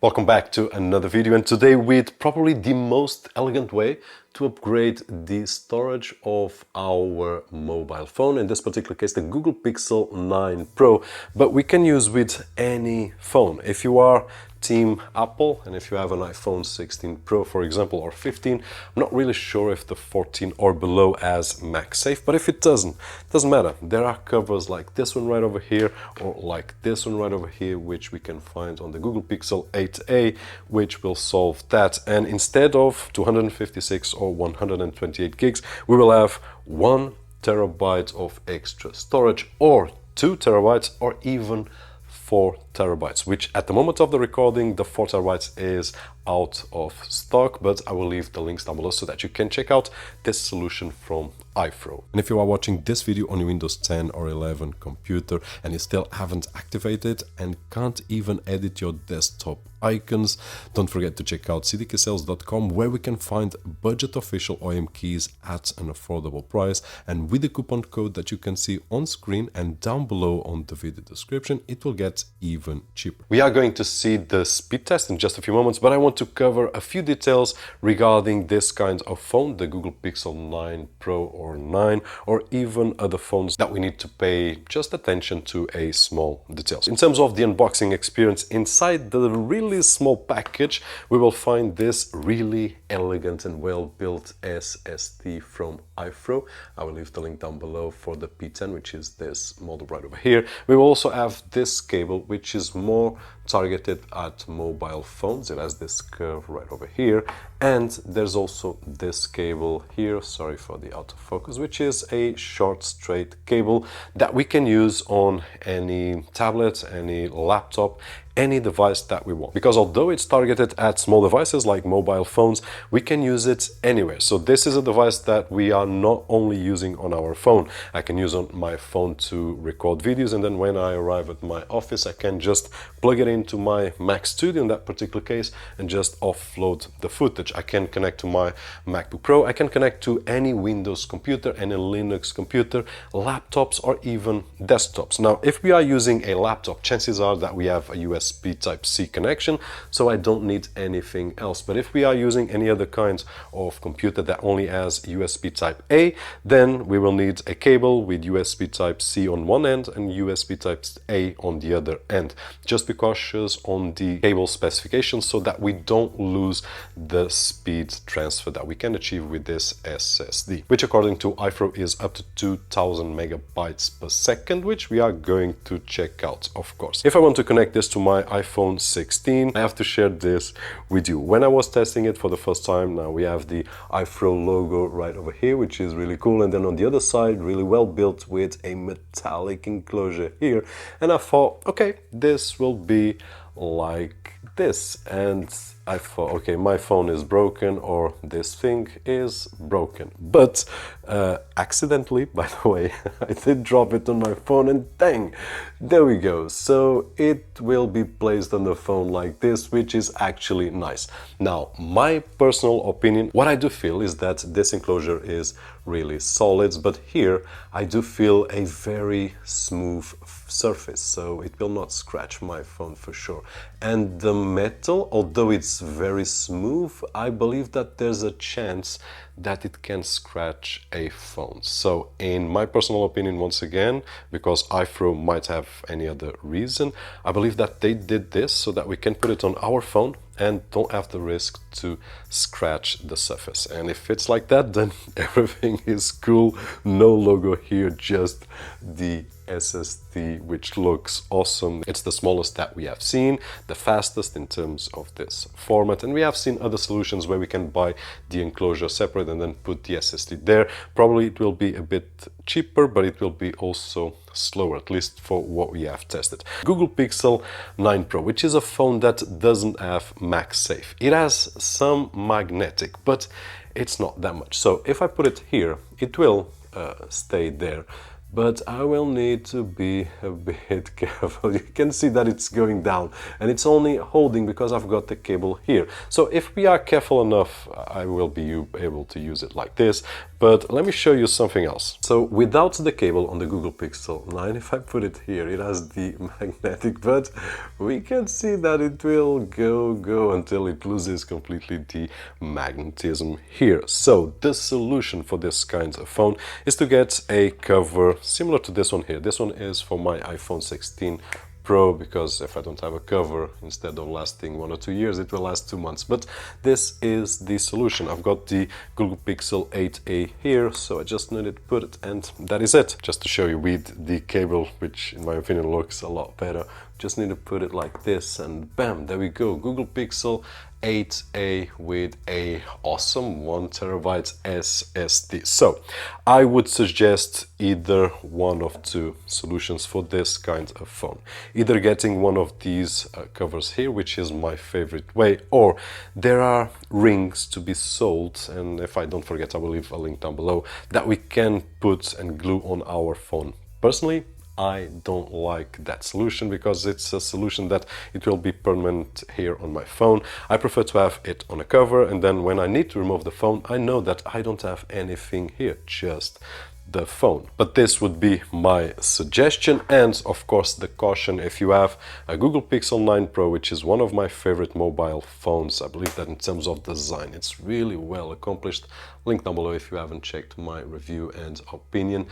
Welcome back to another video, and today with probably the most elegant way to upgrade the storage of our mobile phone, in this particular case the Google Pixel 9 Pro, but we can use with any phone. If you are Team Apple and if you have an iPhone 16 Pro, for example, or 15, I'm not really sure if the 14 or below has Magsafe, but if it doesn't matter. There are covers like this one right over here or like this one right over here, which we can find on the Google Pixel 8a, which will solve that. And instead of 256 or 128 gigs, we will have 1 terabyte of extra storage, or 2 terabytes, or even 4 terabytes, which at the moment of the recording, the 4 terabytes is out of stock, but I will leave the links down below so that you can check out this solution from iPhone. And if you are watching this video on your Windows 10 or 11 computer and you still haven't activated and can't even edit your desktop icons, don't forget to check out CDKeysales.com, where we can find budget official OEM keys at an affordable price, and with the coupon code that you can see on screen and down below on the video description, it will get even cheaper. We are going to see the speed test in just a few moments, but I want to cover a few details regarding this kind of phone, the Google Pixel 9 Pro or 9, or even other phones that we need to pay just attention to a small details. In terms of the unboxing experience, inside the really small package we will find this really elegant and well-built SSD from iPhone. I will leave the link down below for the P10, which is this model right over here. We will also have this cable, which is more targeted at mobile phones. It has this curve right over here, and there's also this cable here, sorry for the autofocus, which is a short straight cable that we can use on any tablet, any laptop, any device that we want, because although it's targeted at small devices like mobile phones, we can use it anywhere. So this is a device that we are not only using on our phone. I can use on my phone to record videos, and then when I arrive at my office I can just plug it into my Mac Studio in that particular case and just offload the footage. I can connect to my MacBook Pro, I can connect to any Windows computer, any Linux computer, laptops, or even desktops. Now if we are using a laptop, chances are that we have a USB Type-C connection, so I don't need anything else. But if we are using any other kinds of computer that only has USB Type-A, then we will need a cable with USB Type-C on one end and USB Type-A on the other end. Just be cautious on the cable specifications so that we don't lose the speed transfer that we can achieve with this SSD, which according to iPhone is up to 2000 megabytes per second, which we are going to check out, of course. If I want to connect this to my iPhone 16, I have to share this with you. When I was testing it for the first time, now we have the iPhone logo right over here, which is really cool, and then on the other side, really well built with a metallic enclosure here, and I thought, okay, this will be like this, and I thought, okay, my phone is broken, or this thing is broken. But accidentally, by the way, I did drop it on my phone, and dang, there we go. So it will be placed on the phone like this, which is actually nice. Now, my personal opinion, what I do feel is that this enclosure is really solid, but here I do feel a very smooth surface, so it will not scratch my phone for sure. And the metal, although it's very smooth, I believe that there's a chance that it can scratch a phone. So in my personal opinion, once again, because iPhone might have any other reason, I believe that they did this so that we can put it on our phone and don't have the risk to scratch the surface. And if it's like that, then everything is cool. No logo here, just the SSD, which looks awesome. It's the smallest that we have seen, the fastest in terms of this format, and we have seen other solutions where we can buy the enclosure separate and then put the SSD there. Probably it will be a bit cheaper, but it will be also slower, at least for what we have tested. Google Pixel 9 Pro, which is a phone that doesn't have Magsafe. It has some magnetic, but it's not that much. So if I put it here, it will stay there. But I will need to be a bit careful. You can see that it's going down, and it's only holding because I've got the cable here. So if we are careful enough, I will be able to use it like this. But let me show you something else. So without the cable on the Google Pixel 9, if I put it here, it has the magnetic, but we can see that it will go until it loses completely the magnetism here. So the solution for this kind of phone is to get a cover similar to this one here. This one is for my iPhone 16 Pro, because if I don't have a cover, instead of lasting 1 or 2 years, it will last 2 months. But this is the solution. I've got the Google Pixel 8a here, so I just needed to put it, and that is it. Just to show you with the cable, which in my opinion looks a lot better, just need to put it like this, and bam, there we go. Google Pixel 8a with a awesome 1TB SSD. So I would suggest either one of two solutions for this kind of phone. Either getting one of these covers here, which is my favorite way, or there are rings to be sold, and if I don't forget, I will leave a link down below, that we can put and glue on our phone. Personally, I don't like that solution because it's a solution that it will be permanent here on my phone. I prefer to have it on a cover, and then when I need to remove the phone, I know that I don't have anything here, just the phone. But this would be my suggestion, and of course the caution: if you have a Google Pixel 9 Pro, which is one of my favorite mobile phones, I believe that in terms of design it's really well accomplished. Link down below if you haven't checked my review and opinion.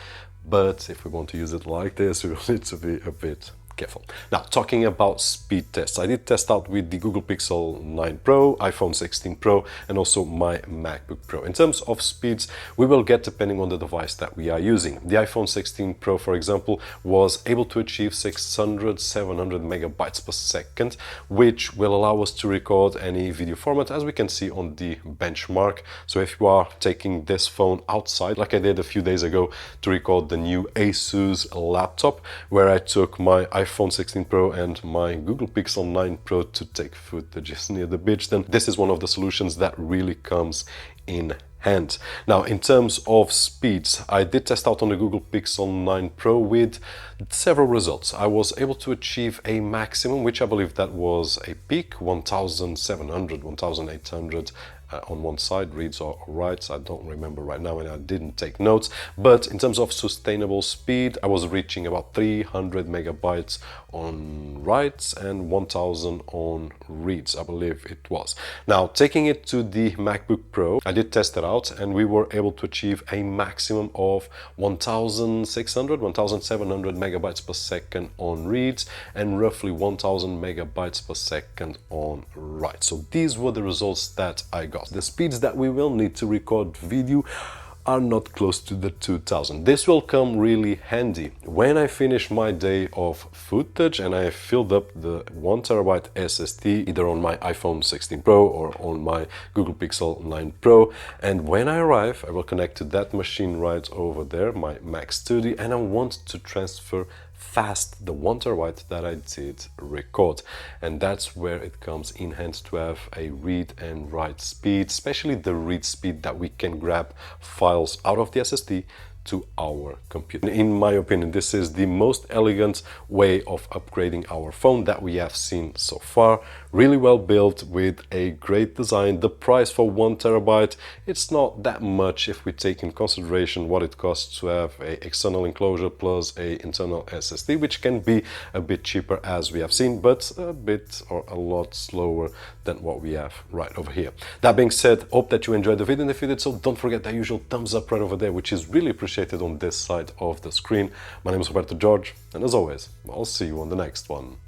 But if we want to use it like this, we will need to be a bit careful. Now, talking about speed tests, I did test out with the Google Pixel 9 Pro, iPhone 16 Pro, and also my MacBook Pro. In terms of speeds, we will get depending on the device that we are using. The iPhone 16 Pro, for example, was able to achieve 600-700 megabytes per second, which will allow us to record any video format, as we can see on the benchmark. So if you are taking this phone outside, like I did a few days ago to record the new Asus laptop, where I took my iPhone 16 Pro and my Google Pixel 9 Pro to take footage near the beach, then this is one of the solutions that really comes in hand. Now, in terms of speeds, I did test out on the Google Pixel 9 Pro with several results. I was able to achieve a maximum, which I believe that was a peak, 1700, 1800 on one side, reads or writes, I don't remember right now, and I didn't take notes. But in terms of sustainable speed, I was reaching about 300 megabytes on writes and 1000 on reads, I believe it was. Now, taking it to the MacBook Pro, I did test it out, and we were able to achieve a maximum of 1600, 1700 megabytes per second on reads, and roughly 1000 megabytes per second on writes. So these were the results that I got. The speeds that we will need to record video are not close to the 2000. This will come really handy when I finish my day of footage and I filled up the 1TB SSD either on my iPhone 16 Pro or on my Google Pixel 9 Pro. And when I arrive, I will connect to that machine right over there, my Mac Studio, and I want to transfer fast the 1TB that I did record. And that's where it comes in handy to have a read and write speed, especially the read speed that we can grab files out of the SSD to our computer. In my opinion, this is the most elegant way of upgrading our phone that we have seen so far. Really well built with a great design. The price for 1TB, it's not that much if we take in consideration what it costs to have an external enclosure plus a internal SSD, which can be a bit cheaper as we have seen, but a bit or a lot slower than what we have right over here. That being said, hope that you enjoyed the video, and if you did so, don't forget that usual thumbs up right over there, which is really appreciated on this side of the screen. My name is Roberto, and as always, I'll see you on the next one.